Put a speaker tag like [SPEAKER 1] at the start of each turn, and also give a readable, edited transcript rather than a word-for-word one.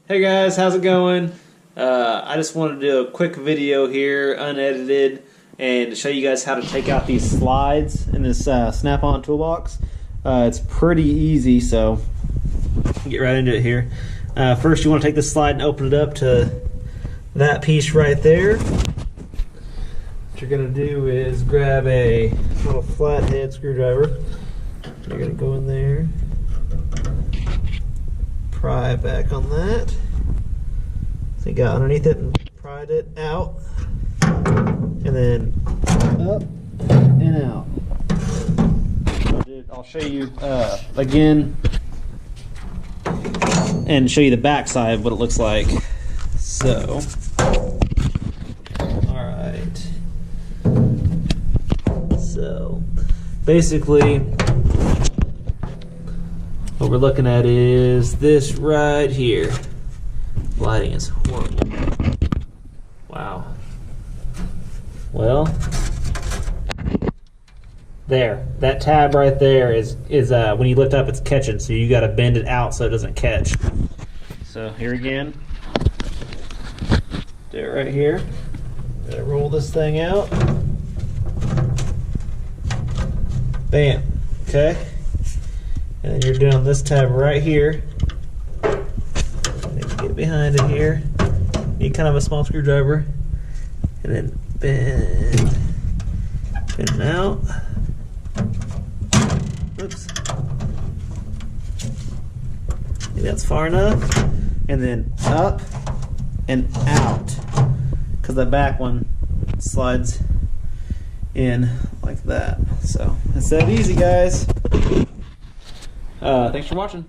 [SPEAKER 1] Hey guys, how's it going? I just wanted to do a quick video here, unedited, and to show you guys how to take out these slides in this Snap-on toolbox. It's pretty easy, so get right into it here. First, you want to take the slide and open it up to that piece right there. What you're going to do is grab a little flathead screwdriver. You're going to go in there, pry back on that. So you got underneath it and pried it out, and then up and out. I'll show you again and show you the back side of what it looks like. So, alright. So, basically, what we're looking at is this right here. Lighting is horrible. Wow. Well, there. That tab right there is when you lift up, it's catching. So you got to bend it out so it doesn't catch. So here again, do it right here. Gotta roll this thing out. Bam. Okay. And then you're doing this tab right here. Get behind it here. Need kind of a small screwdriver, and then bend it out. Oops. Maybe that's far enough. And then up and out, because the back one slides in like that. So it's that easy, guys. Thanks for watching.